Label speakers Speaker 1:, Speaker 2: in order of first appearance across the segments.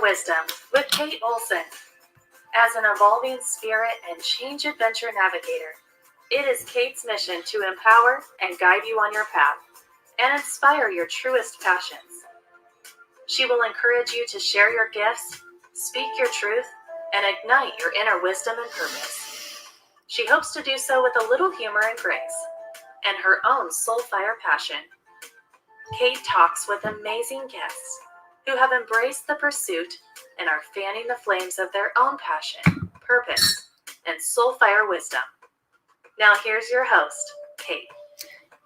Speaker 1: Wisdom with Kate Olson. As an evolving spirit and change adventure navigator, it is Kate's mission to empower and guide you on your path and inspire your truest passions. She will encourage you to share your gifts, speak your truth, and ignite your inner wisdom and purpose. She hopes to do so with a little humor and grace, and her own soul fire passion. Kate talks with amazing guests who have embraced the pursuit and are fanning the flames of their own passion, purpose, and soul fire wisdom. Now here's your host, Kate.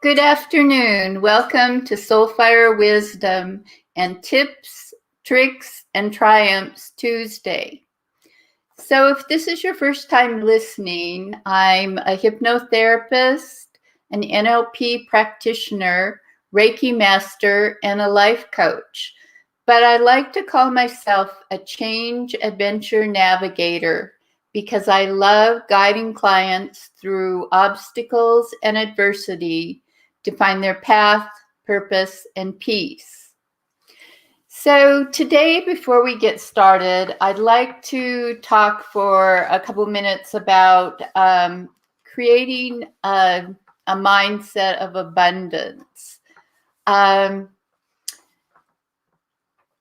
Speaker 2: Good afternoon. Welcome to Soulfire Wisdom and Tips, Tricks, and Triumphs Tuesday. So if this is your first time listening, I'm a hypnotherapist, an NLP practitioner, Reiki master, and a life coach. But I like to call myself a change adventure navigator because I love guiding clients through obstacles and adversity to find their path, purpose, and peace. So today, before we get started, I'd like to talk for a couple minutes about creating a mindset of abundance.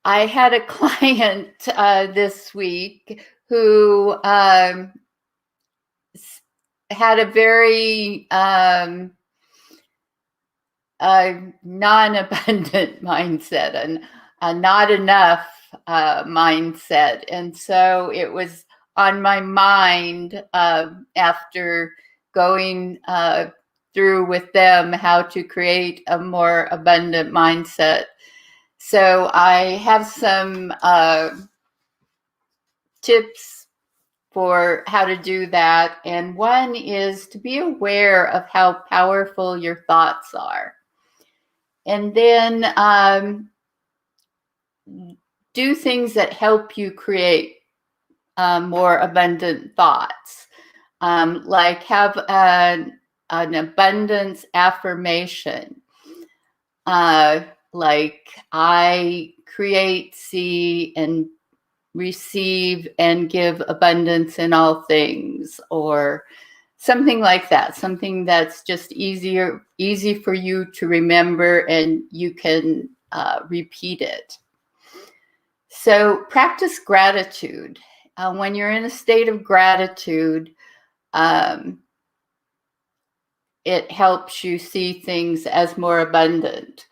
Speaker 2: I had a client this week who had a very non-abundant mindset and a not enough mindset. And so it was on my mind after going through with them how to create a more abundant mindset. So I have some tips for how to do that. And one is to be aware of how powerful your thoughts are. And then do things that help you create more abundant thoughts. Like have an abundance affirmation. Like I create, see, and receive and give abundance in all things, or something like that. Something that's just easy for you to remember, and you can repeat it. So practice gratitude. When you're in a state of gratitude, it helps you see things as more abundant.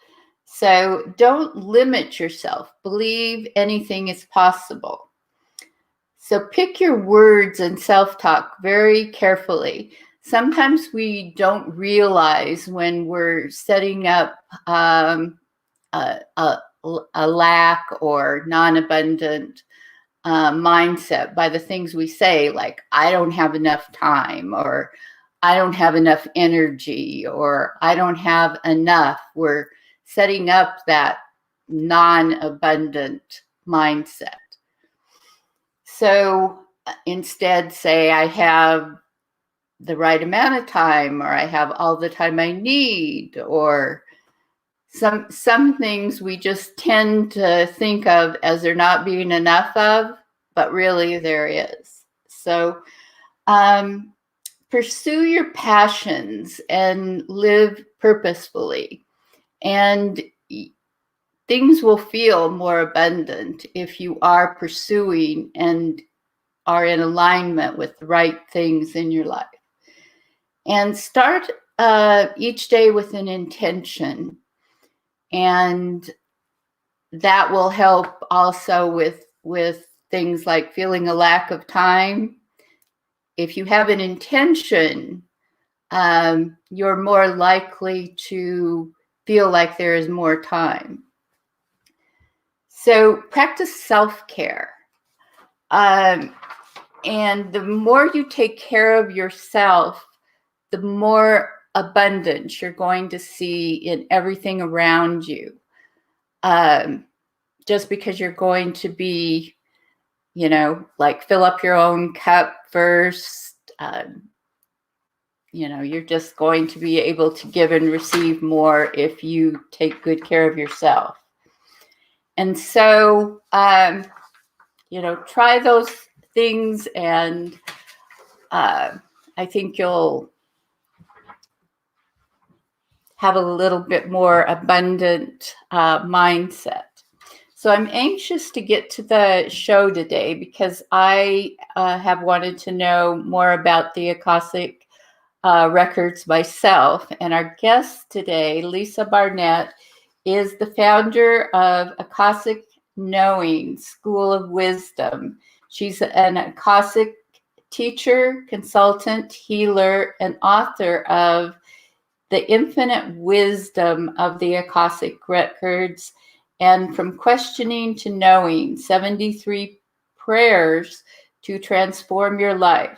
Speaker 2: So don't limit yourself. Believe anything is possible. So pick your words and self-talk very carefully. Sometimes we don't realize when we're setting up a lack or non-abundant mindset by the things we say, like, I don't have enough time, or I don't have enough energy, or I don't have enough. We're setting up that non-abundant mindset. So instead say, I have the right amount of time, or I have all the time I need, or some things we just tend to think of as there not being enough of, but really there is. So pursue your passions and live purposefully. And things will feel more abundant if you are pursuing and are in alignment with the right things in your life. And start each day with an intention. And that will help also with things like feeling a lack of time. If you have an intention, you're more likely to feel like there is more time. So practice self-care. And the more you take care of yourself, the more abundance you're going to see in everything around you. Just because you're going to be, like fill up your own cup first, you're just going to be able to give and receive more if you take good care of yourself. And so try those things, and I think you'll have a little bit more abundant mindset. So I'm anxious to get to the show today because I have wanted to know more about the Akashic Records myself. And our guest today, Lisa Barnett, is the founder of Akashic Knowing School of Wisdom. She's an Akashic teacher, consultant, healer, and author of The Infinite Wisdom of the Akashic Records, and From Questioning to Knowing, 73 Prayers to Transform Your Life.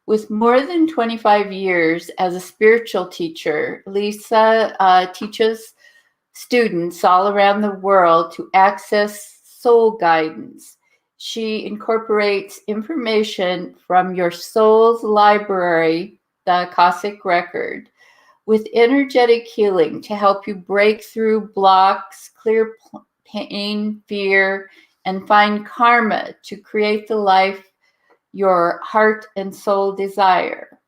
Speaker 2: With more than 25 years as a spiritual teacher, Lisa teaches students all around the world to access soul guidance. She incorporates information from your soul's library, the Akashic Record, with energetic healing to help you break through blocks, clear pain, fear, and find karma to create the life your heart and soul desire.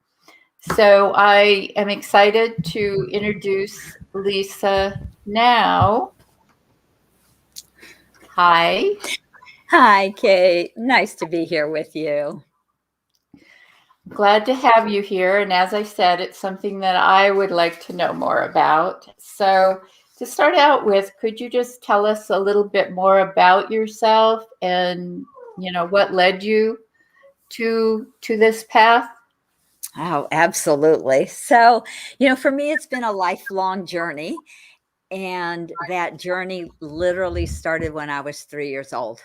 Speaker 2: So I am excited to introduce Lisa now. Hi.
Speaker 3: Hi, Kate. Nice to be here with you.
Speaker 2: Glad to have you here. And as I said, it's something that I would like to know more about. So to start out with, could you just tell us a little bit more about yourself and, what led you to this path?
Speaker 3: Oh, absolutely. So, for me, it's been a lifelong journey. And that journey literally started when I was 3 years old.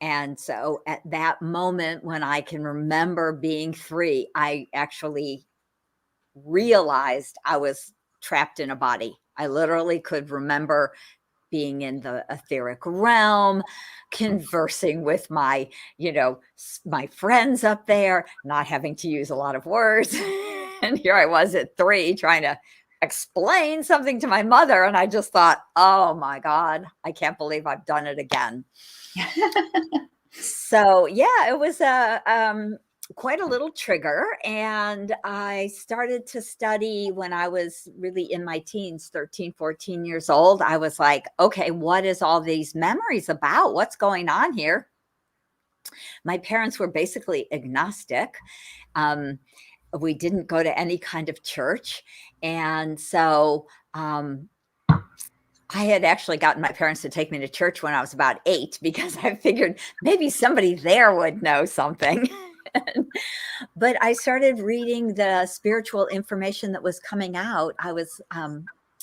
Speaker 3: And so at that moment, when I can remember being 3, I actually realized I was trapped in a body. I literally could remember being in the etheric realm, conversing with my friends up there, not having to use a lot of words. And here I was at 3 trying to explain something to my mother. And I just thought, oh my God, I can't believe I've done it again. So yeah, it was quite a little trigger. And I started to study when I was really in my teens, 13, 14 years old. I was like, okay, what is all these memories about? What's going on here? My parents were basically agnostic. We didn't go to any kind of church. And so I had actually gotten my parents to take me to church when I was about 8 because I figured maybe somebody there would know something. But I started reading the spiritual information that was coming out. I was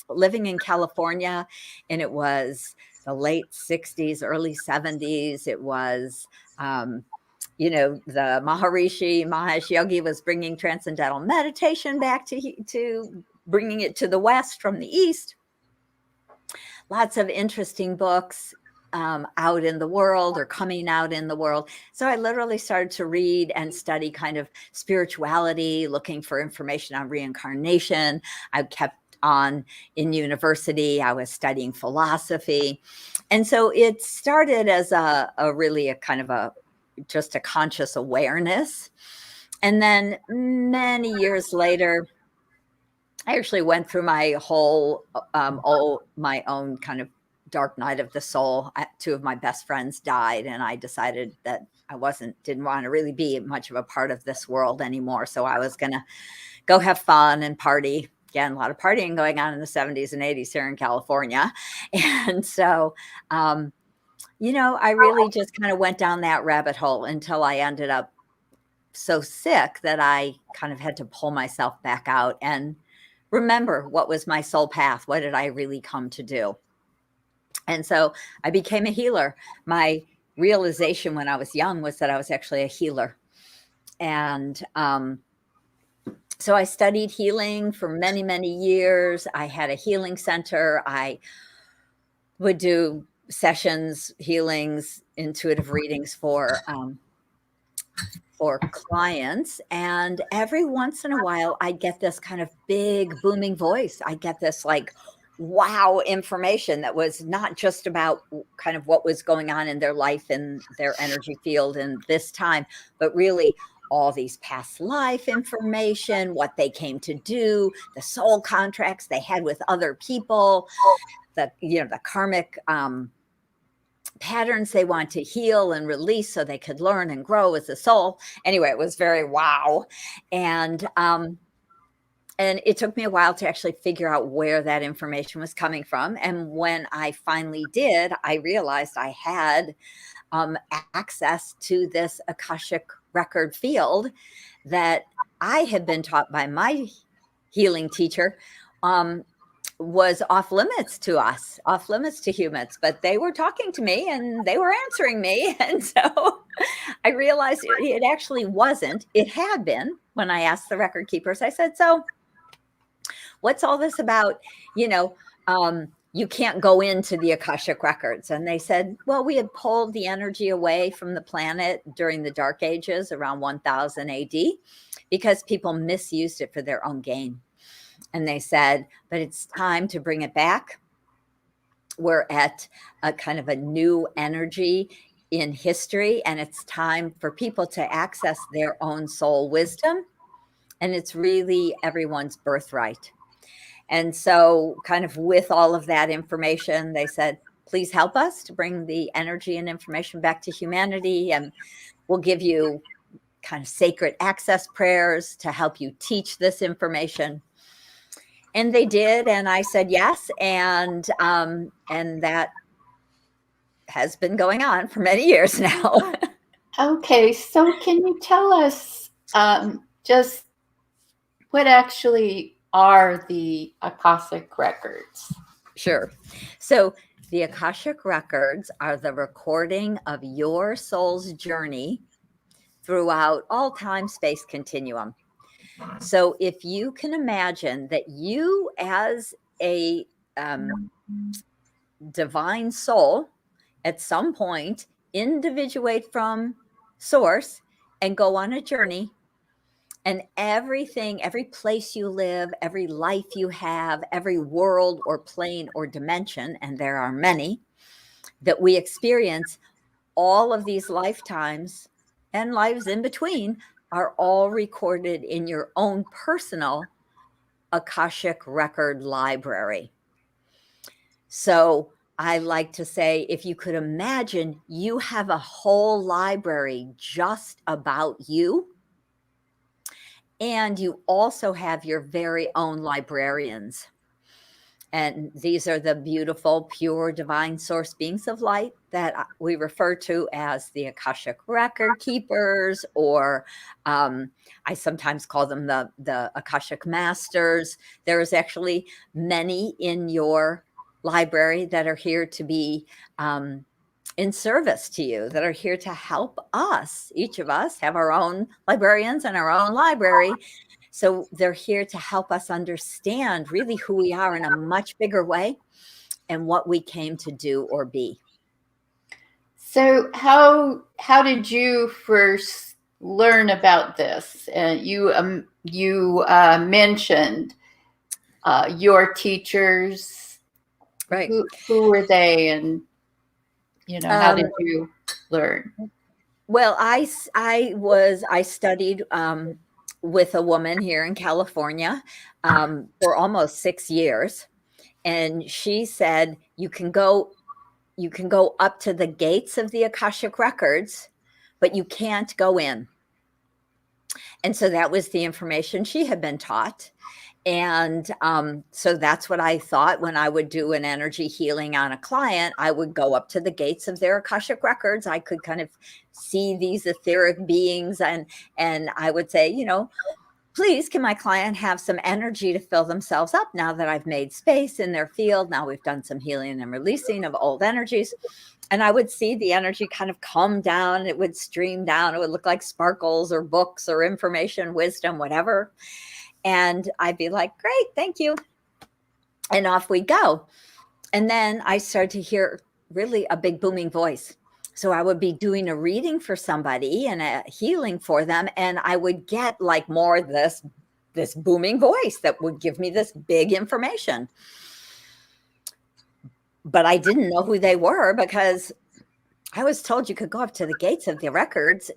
Speaker 3: living in California, and it was the late 60s, early 70s. It was, the Maharishi Mahesh Yogi was bringing transcendental meditation back to bringing it to the West from the East. Lots of interesting books out in the world or coming out in the world. So I literally started to read and study kind of spirituality, looking for information on reincarnation. I kept on in university. I was studying philosophy. And so it started as just a conscious awareness. And then many years later, I actually went through my whole, my own kind of dark night of the soul. 2 of my best friends died, and I decided that I didn't want to really be much of a part of this world anymore. So I was going to go have fun and party. Again, a lot of partying going on in the 70s and 80s here in California. And so, I really just kind of went down that rabbit hole until I ended up so sick that I kind of had to pull myself back out and remember what was my soul path. What did I really come to do? And so I became a healer. My realization when I was young was that I was actually a healer. And so I studied healing for many, many years. I had a healing center. I would do sessions, healings, intuitive readings for clients. And every once in a while, I get this kind of big booming voice. I get this like, wow information that was not just about kind of what was going on in their life and their energy field in this time, but really all these past life information, what they came to do, the soul contracts they had with other people, the karmic patterns they want to heal and release so they could learn and grow as a soul. Anyway, it was very wow. And it took me a while to actually figure out where that information was coming from. And when I finally did, I realized I had access to this Akashic record field that I had been taught by my healing teacher was off limits to us, off limits to humans, but they were talking to me and they were answering me. And so I realized it actually wasn't. It had been when I asked the record keepers. I said, so what's all this about? You can't go into the Akashic records. And they said, well, we had pulled the energy away from the planet during the Dark Ages around 1000 AD because people misused it for their own gain. And they said, but it's time to bring it back. We're at a kind of a new energy in history, and it's time for people to access their own soul wisdom. And it's really everyone's birthright. And so kind of with all of that information, they said, please help us to bring the energy and information back to humanity. And we'll give you kind of sacred access prayers to help you teach this information. And they did. And I said, yes. And that has been going on for many years now.
Speaker 2: Okay. So can you tell us just what actually are the Akashic Records?
Speaker 3: Sure. So the Akashic Records are the recording of your soul's journey throughout all time space continuum. So if you can imagine that you as a divine soul at some point individuate from source and go on a journey, and everything, every place you live, every life you have, every world or plane or dimension, and there are many that we experience, all of these lifetimes and lives in between are all recorded in your own personal Akashic record library. So I like to say, if you could imagine you have a whole library just about you, and you also have your very own librarians. And these are the beautiful, pure, divine source beings of light that we refer to as the Akashic record keepers, or I sometimes call them the Akashic masters. There's actually many in your library that are here to be in service to you, that are here to help us. Each of us have our own librarians and our own library. So they're here to help us understand really who we are in a much bigger way and what we came to do or be.
Speaker 2: So how did you first learn about this? You mentioned your teachers.
Speaker 3: Right.
Speaker 2: Who were they, and how did you learn?
Speaker 3: Well, I studied with a woman here in California for almost 6 years. And she said, you can go up to the gates of the Akashic Records, but you can't go in. And so that was the information she had been taught. And so that's what I thought when I would do an energy healing on a client. I would go up to the gates of their Akashic Records. I could kind of see these etheric beings, and I would say, please, can my client have some energy to fill themselves up now that I've made space in their field? Now we've done some healing and releasing of old energies. And I would see the energy kind of come down. It would stream down. It would look like sparkles or books or information, wisdom, whatever. And I'd be like, great, thank you. And off we go. And then I started to hear really a big booming voice. So I would be doing a reading for somebody and a healing for them. And I would get like more this booming voice that would give me this big information. but I didn't know who they were because I was told you could go up to the gates of the records,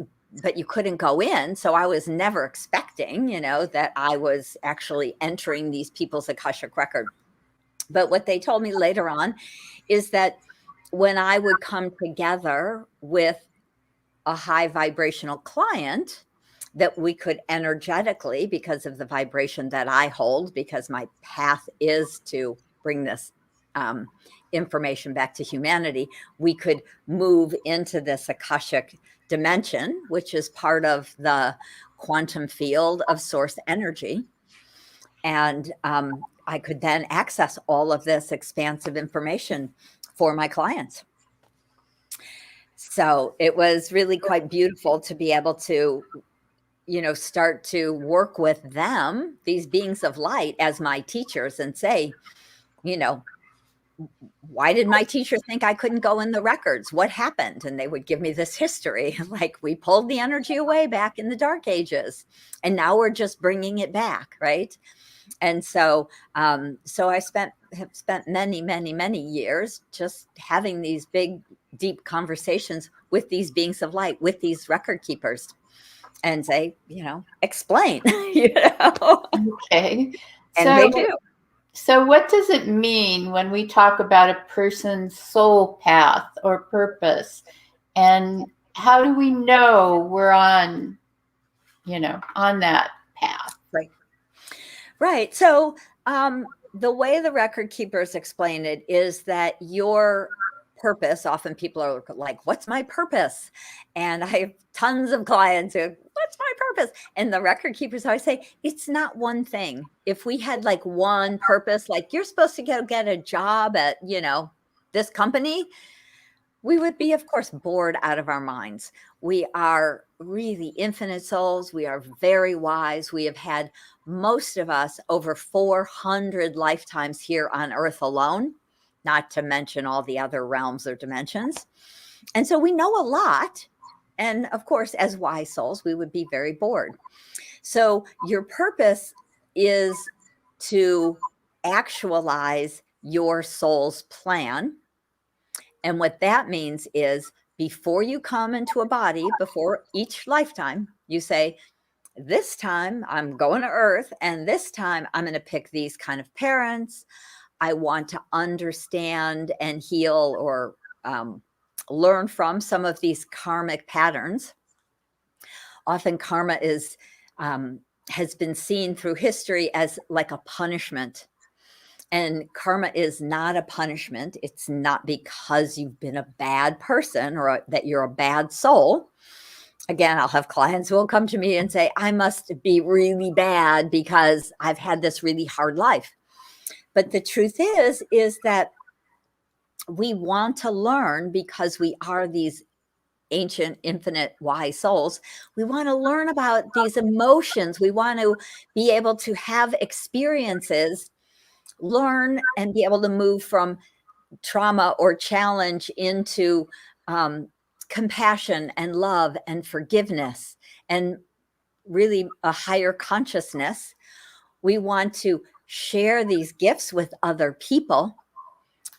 Speaker 3: but you couldn't go in. So I was never expecting, that I was actually entering these people's Akashic record. But what they told me later on is that when I would come together with a high vibrational client, that we could energetically, because of the vibration that I hold, because my path is to bring this information back to humanity, we could move into this Akashic dimension, which is part of the quantum field of source energy. And I could then access all of this expansive information for my clients. So it was really quite beautiful to be able to, start to work with them, these beings of light, as my teachers, and say, why did my teacher think I couldn't go in the records? What happened? And they would give me this history, like, we pulled the energy away back in the dark ages, and now we're just bringing it back, right? And so, so I have spent many, many, many years just having these big, deep conversations with these beings of light, with these record keepers, and say, explain,
Speaker 2: Okay.
Speaker 3: And they do.
Speaker 2: So what does it mean when we talk about a person's soul path or purpose? And how do we know we're on that path?
Speaker 3: Right. So the way the record keepers explain it is that your purpose, often people are like, what's my purpose? And I have tons of clients who, what's my purpose? And the record keepers always say, it's not one thing. If we had like one purpose, like you're supposed to go get a job at, this company, we would be, of course, bored out of our minds. We are really infinite souls. We are very wise. We have had, most of us, over 400 lifetimes here on Earth alone, not to mention all the other realms or dimensions. And so we know a lot. And of course, as wise souls, we would be very bored. So your purpose is to actualize your soul's plan. And what that means is, before you come into a body, before each lifetime, you say, this time I'm going to Earth, and this time I'm going to pick these kind of parents. I want to understand and heal or learn from some of these karmic patterns. Often karma has been seen through history as like a punishment. And karma is not a punishment. It's not because you've been a bad person or that you're a bad soul. Again, I'll have clients who will come to me and say, I must be really bad because I've had this really hard life. But the truth is that we want to learn, because we are these ancient, infinite, wise souls. We want to learn about these emotions. We want to be able to have experiences, learn, and be able to move from trauma or challenge into compassion and love and forgiveness and really a higher consciousness. We want to share these gifts with other people.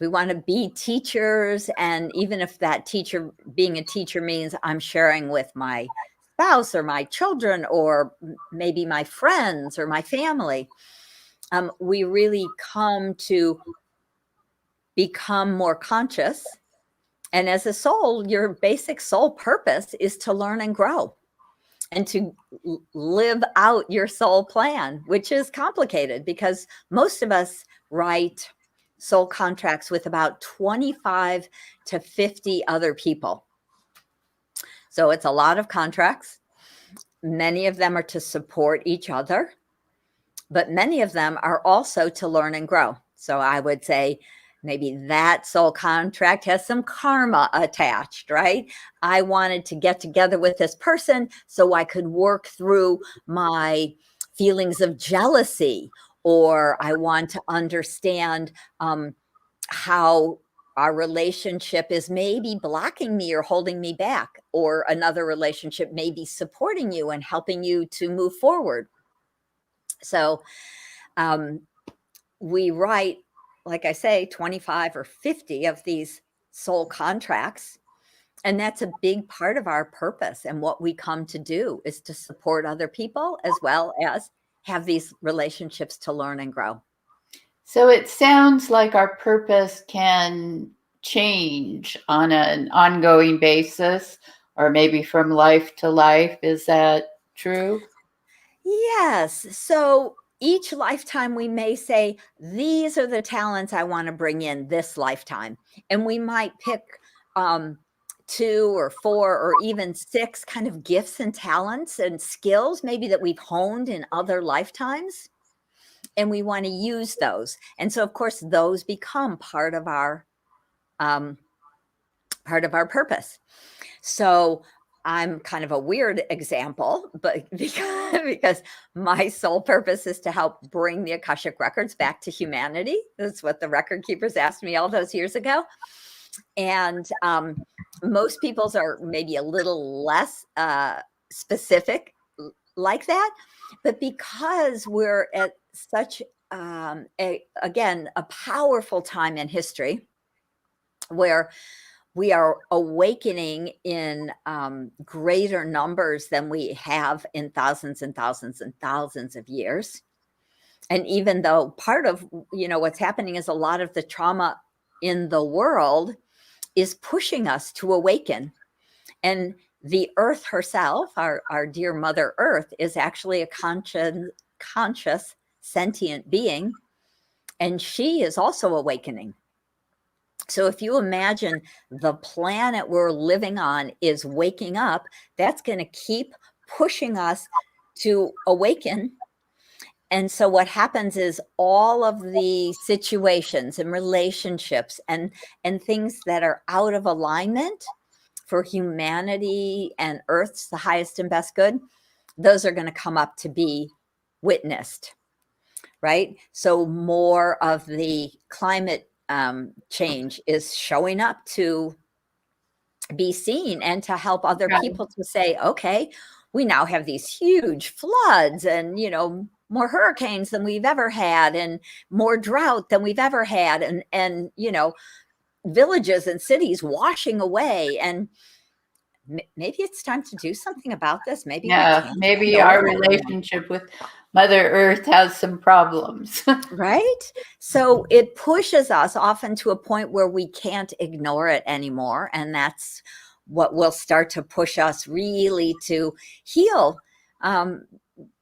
Speaker 3: We want to be teachers. And even if that teacher, being a teacher, means I'm sharing with my spouse or my children or maybe my friends or my family, we really come to become more conscious. And as a soul, your basic soul purpose is to learn and grow and to live out your soul plan, which is complicated because most of us write soul contracts with about 25 to 50 other people. So it's a lot of contracts. Many of them are to support each other, but many of them are also to learn and grow. So I would say maybe that soul contract has some karma attached, right? I wanted to get together with this person so I could work through my feelings of jealousy, or I want to understand how our relationship is maybe blocking me or holding me back, or another relationship may be supporting you and helping you to move forward. So we write like I say, 25 or 50 of these soul contracts. And that's a big part of our purpose. And what we come to do is to support other people as well as have these relationships to learn and grow.
Speaker 2: So it sounds like our purpose can change on an ongoing basis, or maybe from life to life. Is that true?
Speaker 3: Yes. So each lifetime we may say, these are the talents I want to bring in this lifetime. And we might pick 2 or 4 or even 6 kind of gifts and talents and skills maybe that we've honed in other lifetimes. And we want to use those. And so, of course, those become part of our purpose. So I'm kind of a weird example, but because my sole purpose is to help bring the Akashic Records back to humanity. That's what the record keepers asked me all those years ago. And most people's are maybe a little less specific like that. But because we're at such, again, a powerful time in history where we are awakening in greater numbers than we have in thousands and thousands and thousands of years. And even though part of, what's happening is a lot of the trauma in the world is pushing us to awaken. And the earth herself, our dear Mother Earth, is actually a conscious, sentient being. And she is also awakening. So if you imagine the planet we're living on is waking up, that's going to keep pushing us to awaken. And so what happens is all of the situations and relationships and things that are out of alignment for humanity and Earth's the highest and best good, those are going to come up to be witnessed, right? So more of the climate change is showing up to be seen and to help other people to say, okay, we now have these huge floods and, more hurricanes than we've ever had and more drought than we've ever had. And villages and cities washing away. And maybe it's time to do something about this. Maybe
Speaker 2: maybe our relationship with Mother Earth has some problems.
Speaker 3: Right? So it pushes us often to a point where we can't ignore it anymore. And that's what will start to push us really to heal,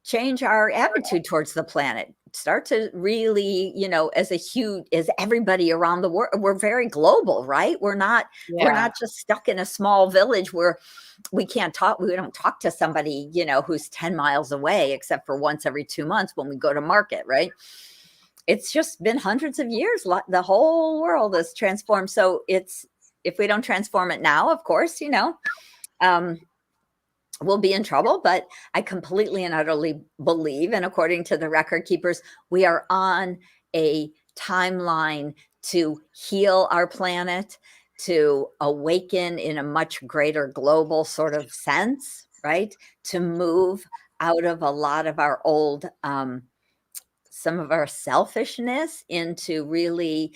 Speaker 3: change our attitude towards the planet, start to really, as everybody around the world, we're very global, right? We're not just stuck in a small village where we don't talk to somebody, who's 10 miles away, except for once every 2 months when we go to market, right? It's just been hundreds of years. The whole world is transformed. So if we don't transform it now, of course, we'll be in trouble. But I completely and utterly believe, and according to the record keepers, we are on a timeline to heal our planet, to awaken in a much greater global sort of sense, right? To move out of a lot of our old, some of our selfishness into really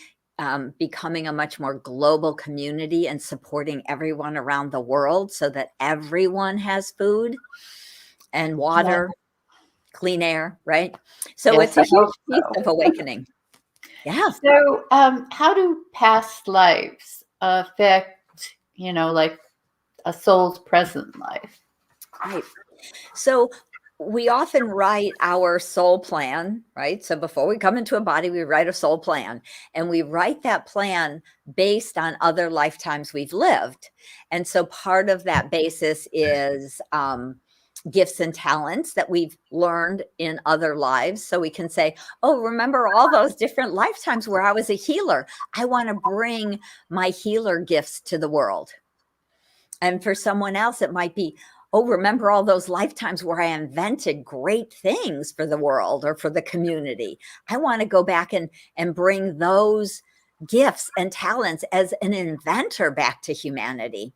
Speaker 3: becoming a much more global community and supporting everyone around the world so that everyone has food and water, clean air, right? So it's a huge piece of awakening. Yeah.
Speaker 2: So how do past lives affect, like a soul's present life?
Speaker 3: Right. So we often write our soul plan, right? So before we come into a body, we write a soul plan, and we write that plan based on other lifetimes we've lived. And so part of that basis is gifts and talents that we've learned in other lives. So we can say, oh, remember all those different lifetimes where I was a healer. I want to bring my healer gifts to the world. And for someone else, it might be, oh, remember all those lifetimes where I invented great things for the world or for the community. I want to go back and bring those gifts and talents as an inventor back to humanity.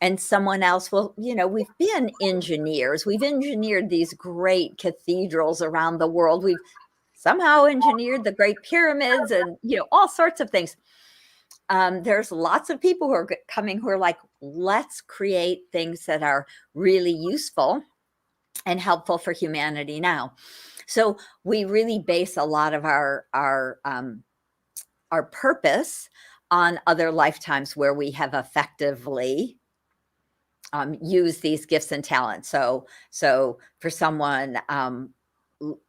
Speaker 3: And someone else will, we've been engineers. We've engineered these great cathedrals around the world. We've somehow engineered the Great Pyramids and, all sorts of things. There's lots of people who are coming who are like, let's create things that are really useful and helpful for humanity now. So we really base a lot of our purpose on other lifetimes where we have effectively used these gifts and talents. So for someone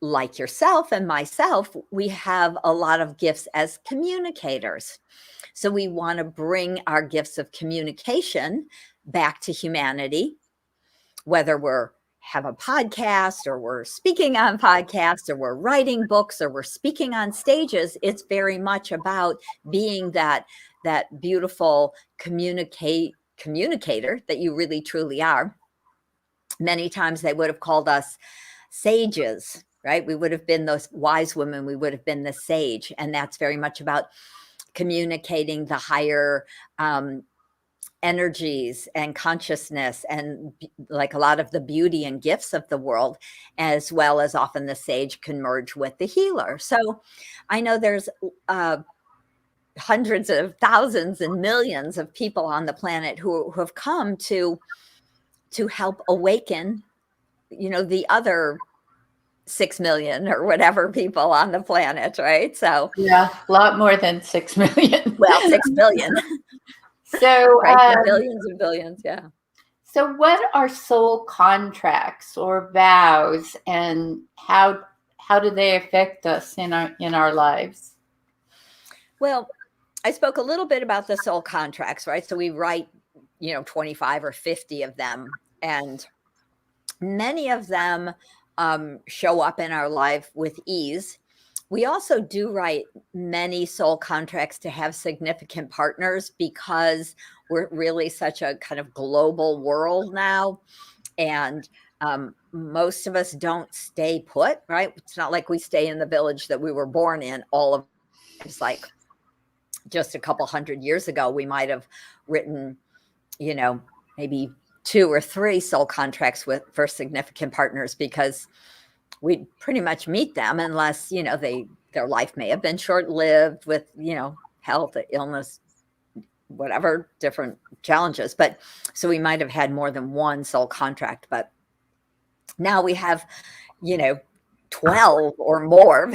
Speaker 3: like yourself and myself, we have a lot of gifts as communicators. So we want to bring our gifts of communication back to humanity, whether we're have a podcast or we're speaking on podcasts or we're writing books or we're speaking on stages. It's very much about being that beautiful communicator that you really truly are. Many times they would have called us sages, right? We would have been those wise women. We would have been the sage. And that's very much about communicating the higher energies and consciousness and like a lot of the beauty and gifts of the world, as well as often the sage can merge with the healer. So I know there's hundreds of thousands and millions of people on the planet who have come to help awaken, the other 6 million or whatever people on the planet, right? So
Speaker 2: yeah, a lot more than 6 million.
Speaker 3: Well, 6 billion.
Speaker 2: So
Speaker 3: right, billions and billions, yeah.
Speaker 2: So what are soul contracts or vows, and how do they affect us in our lives?
Speaker 3: Well, I spoke a little bit about the soul contracts, right? So we write, 25 or 50 of them, and many of them show up in our life with ease. We also do write many soul contracts to have significant partners because we're really such a kind of global world now. And most of us don't stay put, right? It's not like we stay in the village that we were born in all of it's like just a couple hundred years ago, we might have written, maybe 2 or 3 soul contracts for significant partners because we pretty much meet them unless, their life may have been short-lived with, health, illness, whatever, different challenges. But so we might have had more than one soul contract, but now we have, 12 or more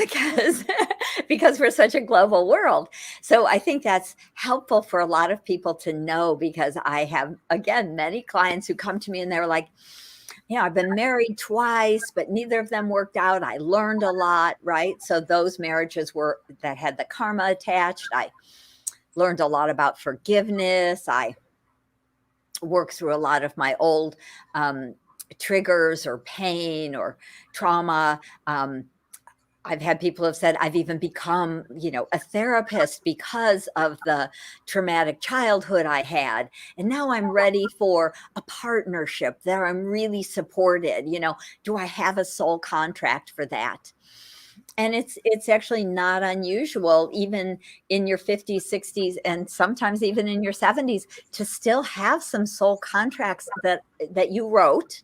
Speaker 3: because we're such a global world. So I think that's helpful for a lot of people to know, because I have, again, many clients who come to me and they're like, I've been married twice, but neither of them worked out. I learned a lot, right? So those marriages that had the karma attached. I learned a lot about forgiveness. I worked through a lot of my old triggers or pain or trauma. I've had people have said I've even become, a therapist because of the traumatic childhood I had. And now I'm ready for a partnership that I'm really supported. Do I have a soul contract for that? And it's actually not unusual, even in your 50s, 60s, and sometimes even in your 70s, to still have some soul contracts that you wrote,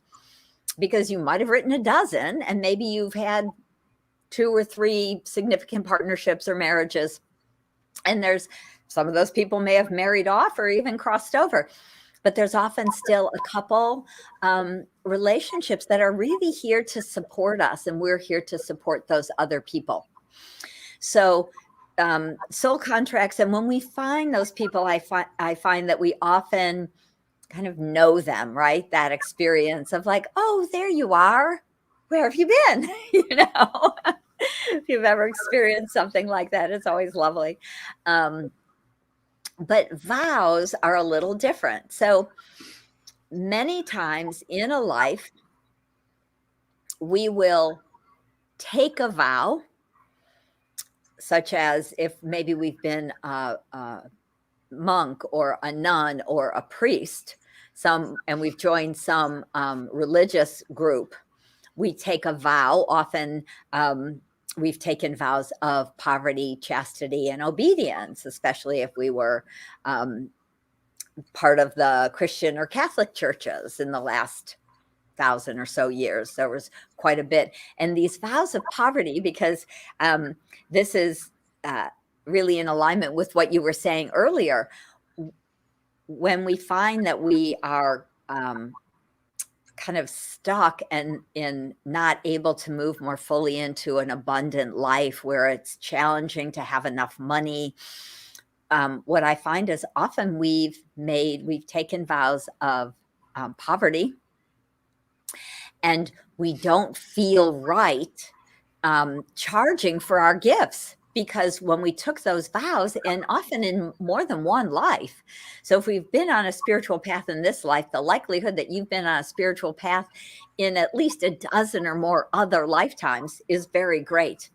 Speaker 3: because you might have written a dozen, and maybe you've had 2 or 3 significant partnerships or marriages. And there's some of those people may have married off or even crossed over, but there's often still a couple relationships that are really here to support us, and we're here to support those other people. So soul contracts, and when we find those people, I find that we often kind of know them, right? That experience of like, oh, there you are. Where have you been? If you've ever experienced something like that, it's always lovely. But vows are a little different. So many times in a life, we will take a vow, such as if maybe we've been a monk or a nun or a priest, and we've joined some religious group. We take a vow. Often we've taken vows of poverty, chastity, and obedience, especially if we were part of the Christian or Catholic churches in the last thousand or so years. There was quite a bit. And these vows of poverty, because this is really in alignment with what you were saying earlier. When we find that we are kind of stuck and in not able to move more fully into an abundant life where it's challenging to have enough money, what I find is often we've taken vows of poverty, and we don't feel right charging for our gifts, because when we took those vows, and often in more than one life, so if we've been on a spiritual path in this life, the likelihood that you've been on a spiritual path in at least a dozen or more other lifetimes is very great.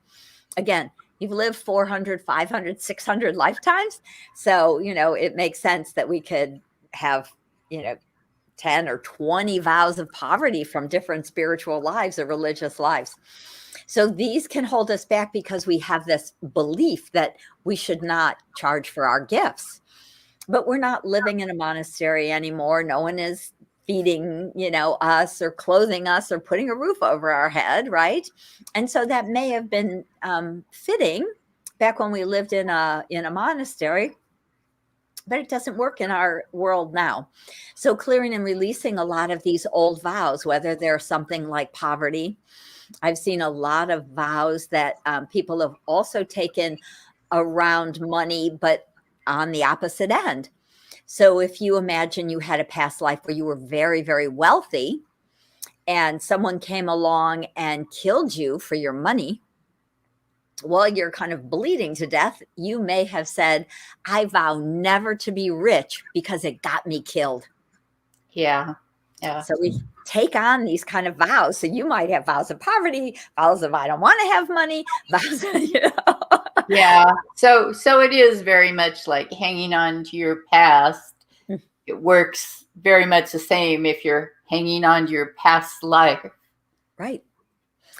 Speaker 3: Again, you've lived 400, 500, 600 lifetimes. So, it makes sense that we could have, 10 or 20 vows of poverty from different spiritual lives or religious lives. So these can hold us back because we have this belief that we should not charge for our gifts. But we're not living in a monastery anymore. No one is feeding, us or clothing us or putting a roof over our head, right? And so that may have been fitting back when we lived in a monastery, but it doesn't work in our world now. So clearing and releasing a lot of these old vows, whether they're something like poverty. I've seen a lot of vows that people have also taken around money, but on the opposite end. So if you imagine you had a past life where you were very, very wealthy and someone came along and killed you for your money, while you're kind of bleeding to death, you may have said, I vow never to be rich because it got me killed.
Speaker 2: Yeah. Yeah.
Speaker 3: So we take on these kind of vows. So you might have vows of poverty, vows of I don't want to have money, vows of,
Speaker 2: Yeah. So it is very much like hanging on to your past. It works very much the same if you're hanging on to your past life.
Speaker 3: Right.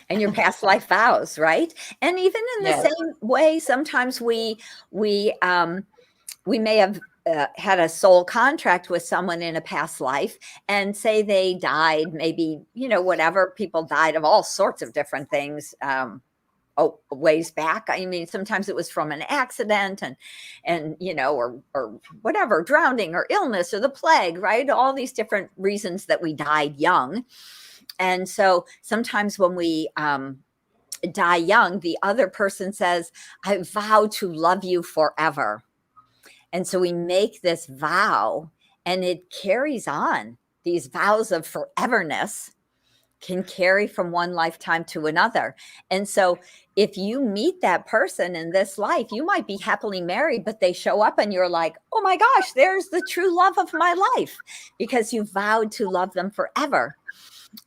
Speaker 3: And your past life vows, right? And even in the same way, sometimes we may have had a soul contract with someone in a past life, and say they died, maybe, whatever, people died of all sorts of different things ways back. I mean, sometimes it was from an accident and or whatever, drowning or illness or the plague, right? All these different reasons that we died young. And so sometimes when we die young, the other person says, I vow to love you forever. And so we make this vow, and it carries on. These vows of foreverness can carry from one lifetime to another. And so if you meet that person in this life, you might be happily married, but they show up and you're like, oh my gosh, there's the true love of my life, because you vowed to love them forever.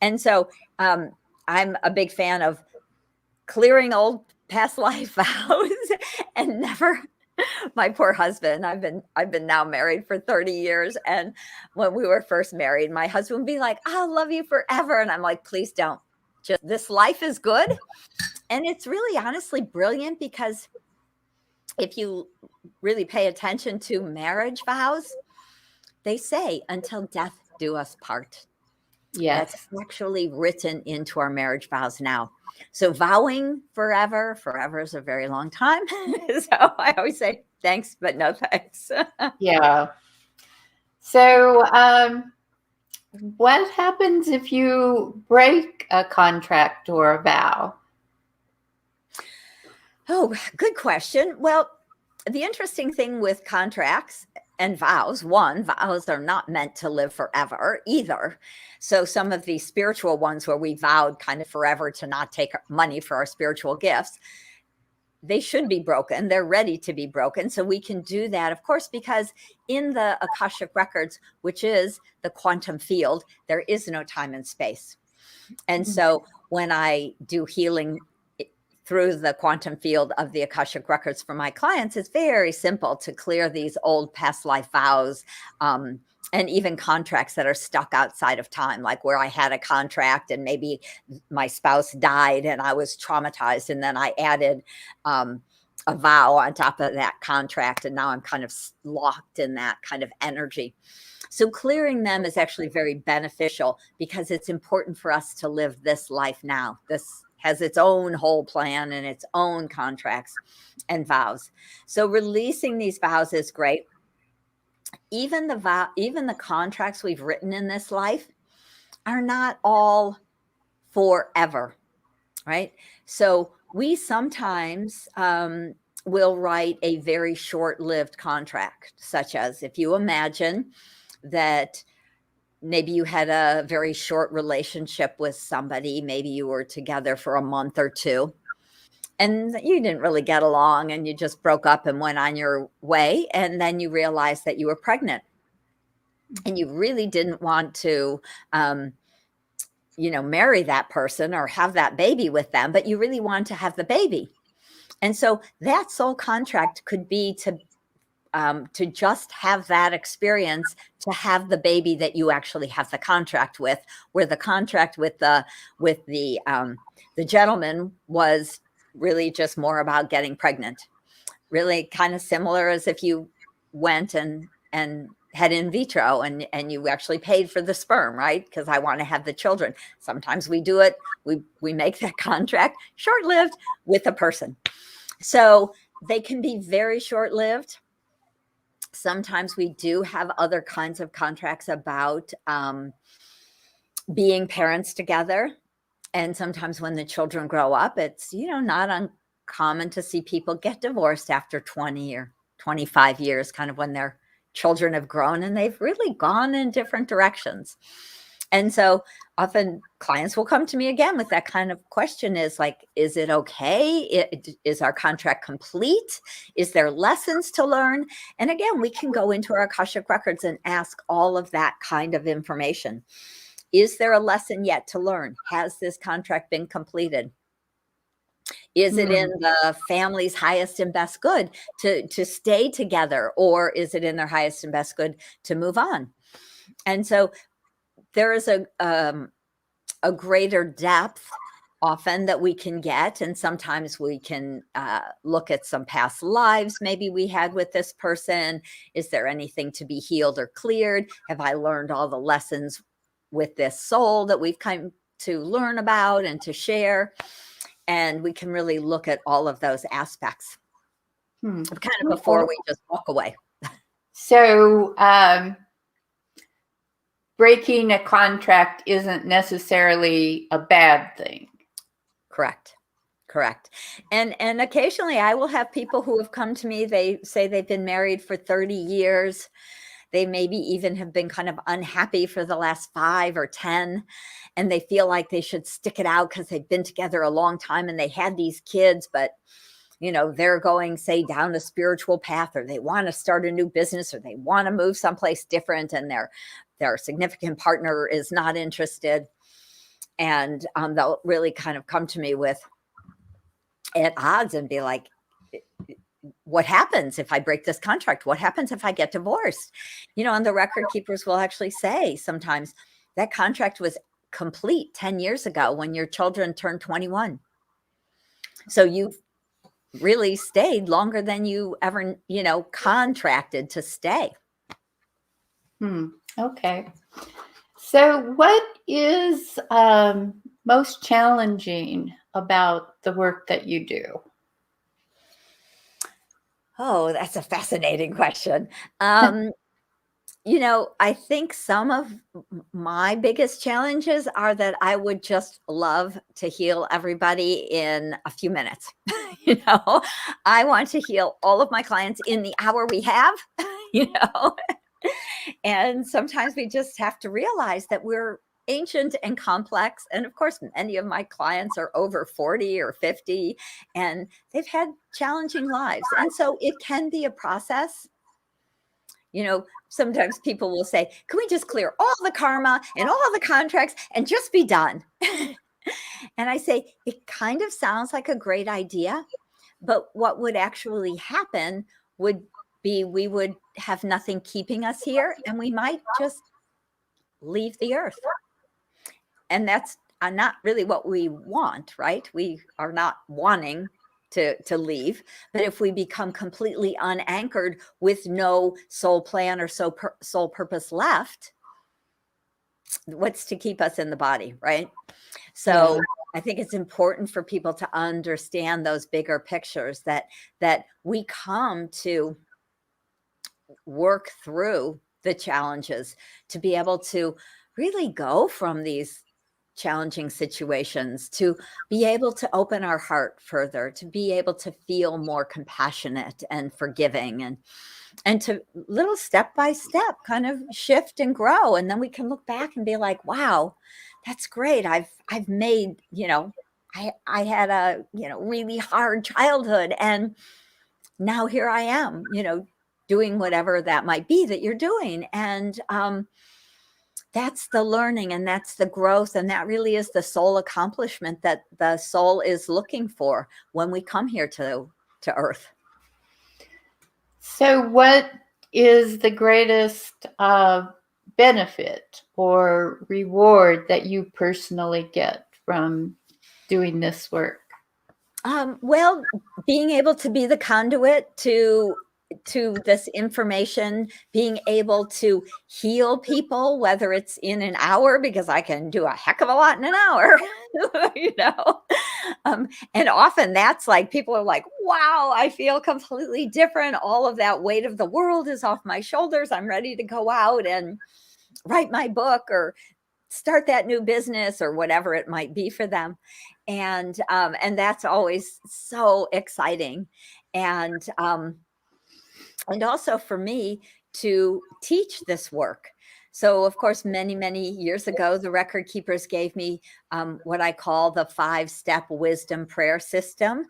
Speaker 3: And so I'm a big fan of clearing old past life vows and never. My poor husband, I've been now married for 30 years. And when we were first married, my husband would be like, I'll love you forever. And I'm like, please don't. Just this life is good. And it's really honestly brilliant, because if you really pay attention to marriage vows, they say until death do us part.
Speaker 2: Yes.
Speaker 3: That's actually written into our marriage vows now. So vowing forever is a very long time. So I always say thanks, but no thanks.
Speaker 2: Yeah. So what happens if you break a contract or a vow?
Speaker 3: Oh, good question. Well, the interesting thing with contracts and vows, vows are not meant to live forever either. So some of these spiritual ones where we vowed kind of forever to not take money for our spiritual gifts, they should be broken. They're ready to be broken. So we can do that, of course, because in the Akashic Records, which is the quantum field, there is no time and space. And so when I do healing through the quantum field of the Akashic Records for my clients, it's very simple to clear these old past life vows and even contracts that are stuck outside of time, like where I had a contract and maybe my spouse died and I was traumatized, and then I added a vow on top of that contract. And now I'm kind of locked in that kind of energy. So clearing them is actually very beneficial because it's important for us to live this life now. This has its own whole plan and its own contracts and vows. So releasing these vows is great. Even the contracts we've written in this life are not all forever, right? So we sometimes will write a very short-lived contract, such as if you imagine that maybe you had a very short relationship with somebody, maybe you were together for a month or two, and you didn't really get along and you just broke up and went on your way, and then you realized that you were pregnant and you really didn't want to marry that person or have that baby with them, but you really want to have the baby. And so that soul contract could be to just have that experience, to have the baby that you actually have the contract with, where the contract with the gentleman was really just more about getting pregnant. Really kind of similar as if you went and had in vitro and you actually paid for the sperm, right? Because I want to have the children. Sometimes we do it. We make that contract short-lived with a person. So they can be very short-lived. Sometimes we do have other kinds of contracts about being parents together. And sometimes when the children grow up, it's, not uncommon to see people get divorced after 20 or 25 years, kind of when their children have grown and they've really gone in different directions. And so often clients will come to me again with that kind of question, is like, is it okay? Is our contract complete? Is there lessons to learn? And again, we can go into our Akashic Records and ask all of that kind of information. Is there a lesson yet to learn? Has this contract been completed? Is it in the family's highest and best good to stay together, or is it in their highest and best good to move on? And so there is a greater depth often that we can get. And sometimes we can look at some past lives maybe we had with this person. Is there anything to be healed or cleared? Have I learned all the lessons with this soul that we've come to learn about and to share? And we can really look at all of those aspects kind of before we just walk away.
Speaker 2: So breaking a contract isn't necessarily a bad thing.
Speaker 3: Correct. And occasionally I will have people who have come to me, they say they've been married for 30 years. They maybe even have been kind of unhappy for the last 5 or 10, and they feel like they should stick it out because they've been together a long time and they had these kids, but they're going, say, down a spiritual path, or they want to start a new business, or they want to move someplace different, and their significant partner is not interested. And they'll really kind of come to me with at odds and be like, what happens if I break this contract? What happens if I get divorced? And the record keepers will actually say sometimes that contract was complete 10 years ago when your children turned 21. So you've really stayed longer than you ever, contracted to stay.
Speaker 2: Okay. So what is most challenging about the work that you do?
Speaker 3: Oh, that's a fascinating question. I think some of my biggest challenges are that I would just love to heal everybody in a few minutes. I want to heal all of my clients in the hour we have, and sometimes we just have to realize that we're ancient and complex. And of course, many of my clients are over 40 or 50, and they've had challenging lives. And so it can be a process. Sometimes people will say, can we just clear all the karma and all the contracts and just be done? And I say, it kind of sounds like a great idea, but what would actually happen would be we would have nothing keeping us here, and we might just leave the earth. And that's not really what we want, right? We are not wanting to leave. But if we become completely unanchored with no soul plan or soul purpose left, what's to keep us in the body, right? So
Speaker 2: Yeah.
Speaker 3: I think it's important for people to understand those bigger pictures, that we come to work through the challenges, to be able to really go from these challenging situations, to be able to open our heart further, to be able to feel more compassionate and forgiving, and to little step by step kind of shift and grow. And then we can look back and be like, wow, that's great. I've made, I had a, really hard childhood, and now here I am, doing whatever that might be that you're doing. And that's the learning, and that's the growth, and that really is the soul accomplishment that the soul is looking for when we come here to earth.
Speaker 2: So what is the greatest benefit or reward that you personally get from doing this work?
Speaker 3: Well, being able to be the conduit to this information, being able to heal people, whether it's in an hour, because I can do a heck of a lot in an hour, and often that's like, people are like, wow, I feel completely different. All of that weight of the world is off my shoulders. I'm ready to go out and write my book or start that new business or whatever it might be for them. And that's always so exciting. And also for me to teach this work. So of course, many, many years ago, the record keepers gave me what I call the 5-step wisdom prayer system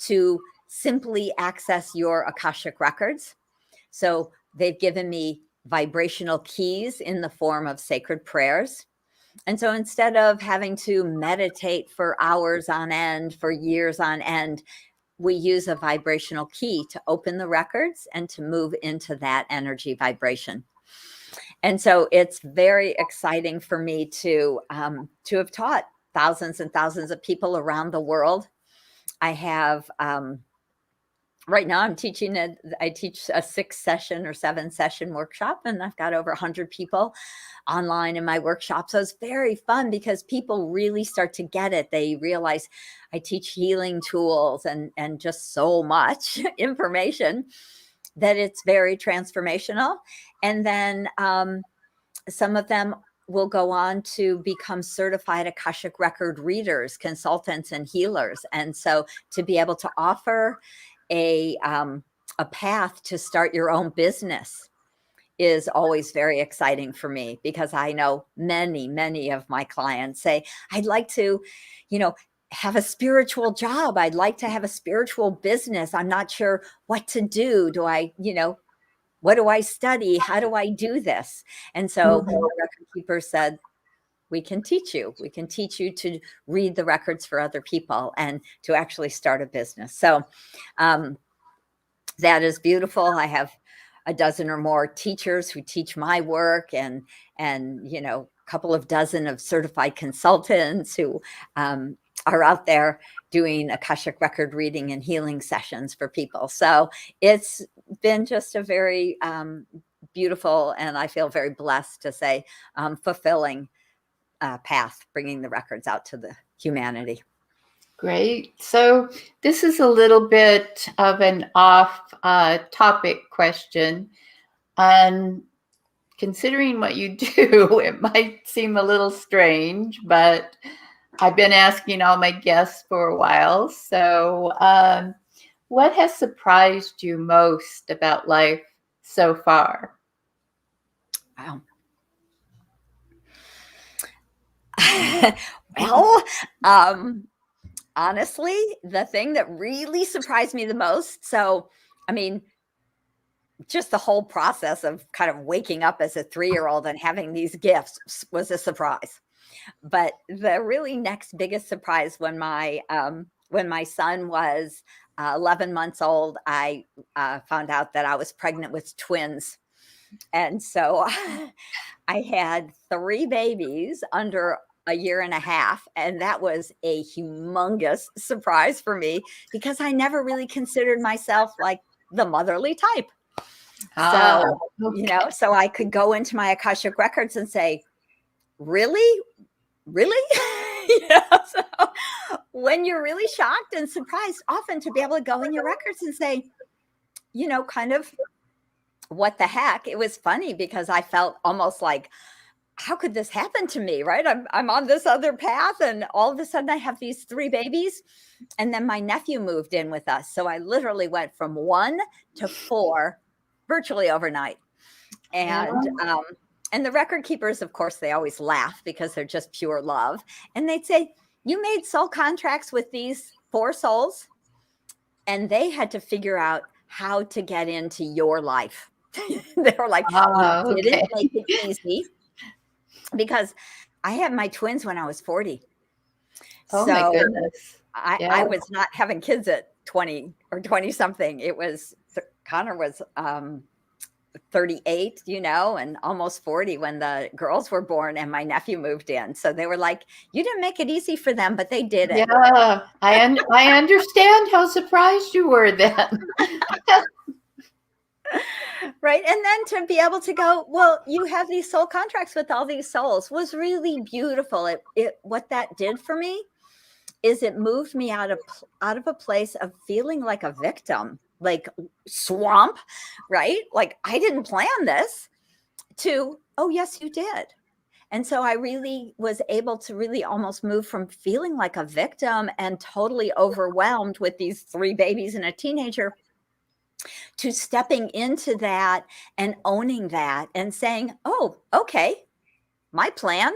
Speaker 3: to simply access your Akashic records. So they've given me vibrational keys in the form of sacred prayers. And so instead of having to meditate for hours on end, for years on end, we use a vibrational key to open the records and to move into that energy vibration. And so it's very exciting for me to have taught thousands and thousands of people around the world. I have right now I teach a 6-session or 7-session workshop, and I've got over 100 people online in my workshop. So it's very fun because people really start to get it. They realize I teach healing tools and just so much information that it's very transformational. And then some of them will go on to become certified Akashic Record readers, consultants, and healers. And so to be able to offer a path to start your own business is always very exciting for me, because I know many, many of my clients say, I'd like to, have a spiritual job. I'd like to have a spiritual business. I'm not sure what to do. Do I, what do I study? How do I do this? And so the record keeper said, we can teach you. We can teach you to read the records for other people and to actually start a business. So that is beautiful. I have a dozen or more teachers who teach my work, and a couple of dozen of certified consultants who are out there doing Akashic record reading and healing sessions for people. So it's been just a very beautiful, and I feel very blessed to say, fulfilling path, bringing the records out to the humanity.
Speaker 2: Great. So this is a little bit of an off topic question. And considering what you do, it might seem a little strange, but I've been asking all my guests for a while. So what has surprised you most about life so far?
Speaker 3: Wow. Well, honestly, the thing that really surprised me the most, so, I mean, just the whole process of kind of waking up as a 3-year-old and having these gifts was a surprise. But the really next biggest surprise, when my son was 11 months old, I found out that I was pregnant with twins. And so I had 3 babies under a year and a half. And that was a humongous surprise for me because I never really considered myself like the motherly type. So, so I could go into my Akashic Records and say, really? So when you're really shocked and surprised, often to be able to go in your records and say, kind of, what the heck? It was funny because I felt almost like, how could this happen to me? Right? I'm on this other path, and all of a sudden I have these 3 babies, and then my nephew moved in with us. So I literally went from 1 to 4 virtually overnight. And the record keepers, of course, they always laugh because they're just pure love. And they'd say, you made soul contracts with these 4 souls, and they had to figure out how to get into your life. They were like, you didn't make it easy, because I had my twins when I was 40.
Speaker 2: Oh, so my goodness.
Speaker 3: I was not having kids at 20 or 20 something. It was, Connor was 38, and almost 40 when the girls were born and my nephew moved in. So they were like, you didn't make it easy for them, but they did it.
Speaker 2: Yeah, I understand how surprised you were then.
Speaker 3: Right. And then to be able to go, well, you have these soul contracts with all these souls was really beautiful. What that did for me is it moved me out of a place of feeling like a victim, like swamp, right? Like I didn't plan this, to, oh, yes, you did. And so I really was able to really almost move from feeling like a victim and totally overwhelmed with these 3 babies and a teenager to stepping into that and owning that and saying, oh, okay, my plan,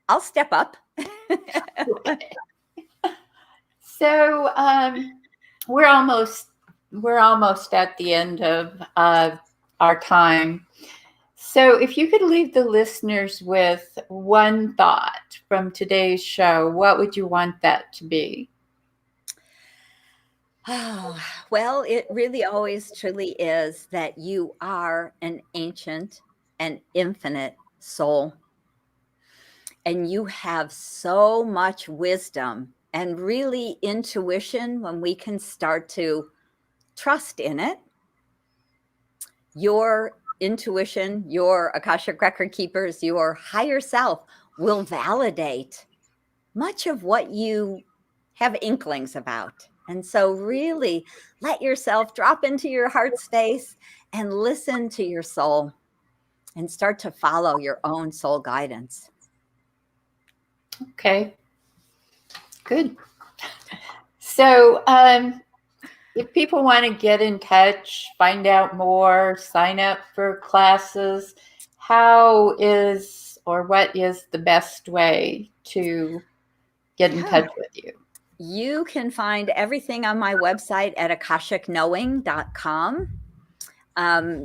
Speaker 3: I'll step up.
Speaker 2: Okay. So we're almost at the end of our time. So if you could leave the listeners with one thought from today's show, what would you want that to be?
Speaker 3: Oh, well, it really always truly is that you are an ancient and infinite soul. And you have so much wisdom and really intuition when we can start to trust in it. Your intuition, your Akashic Record keepers, your higher self will validate much of what you have inklings about. And so really let yourself drop into your heart space and listen to your soul and start to follow your own soul guidance.
Speaker 2: Okay, good. So if people want to get in touch, find out more, sign up for classes, what is the best way to get in touch with you?
Speaker 3: You can find everything on my website at akashicknowing.com.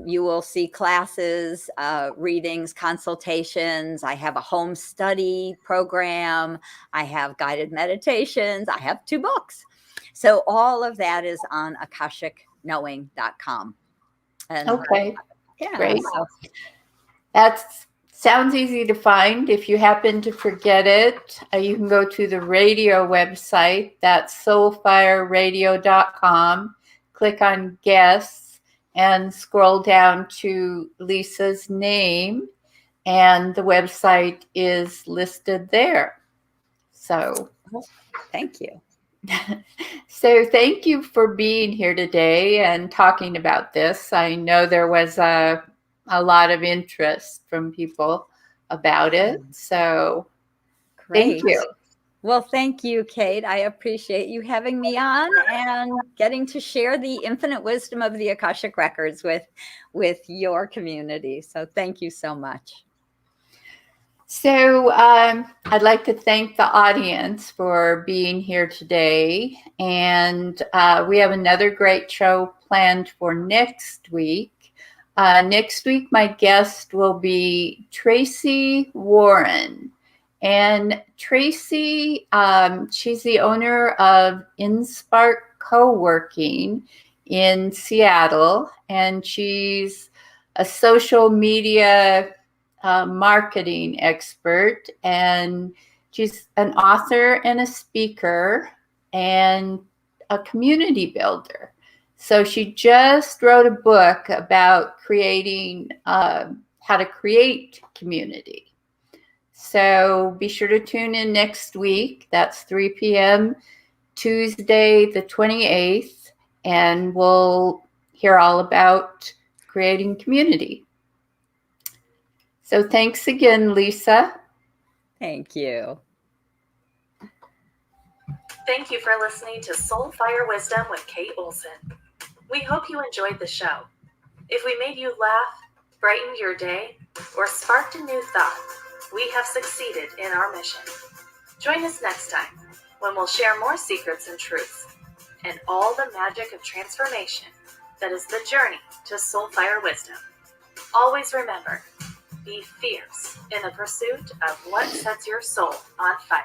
Speaker 3: You will see classes, readings, consultations. I have a home study program. I have guided meditations. I have 2 books. So all of that is on akashickknowing.com. And,
Speaker 2: okay.
Speaker 3: Yeah,
Speaker 2: great. That sounds easy to find. If you happen to forget it, you can go to the radio website. That's soulfireradio.com. Click on guests and scroll down to Lisa's name, and the website is listed there. So
Speaker 3: thank you.
Speaker 2: So thank you for being here today and talking about this. I know there was a lot of interest from people about it. So
Speaker 3: Great.
Speaker 2: Thank you.
Speaker 3: Well, thank you, Kate. I appreciate you having me on and getting to share the infinite wisdom of the Akashic Records with your community. So thank you so much.
Speaker 2: So I'd like to thank the audience for being here today. And we have another great show planned for next week. Next week, my guest will be Tracy Warren. And Tracy, she's the owner of InSpark Co-working in Seattle. And she's a social media marketing expert, and She's an author and a speaker and a community builder. So she just wrote a book about creating, how to create community. So be sure to tune in next week. That's 3 p.m. Tuesday, the 28th, and we'll hear all about creating community. So thanks again, Lisa.
Speaker 3: Thank you.
Speaker 1: Thank you for listening to Soul Fire Wisdom with Kate Olson. We hope you enjoyed the show. If we made you laugh, brightened your day, or sparked a new thought, we have succeeded in our mission. Join us next time when we'll share more secrets and truths and all the magic of transformation that is the journey to Soul Fire Wisdom. Always remember, be fierce in the pursuit of what sets your soul on fire.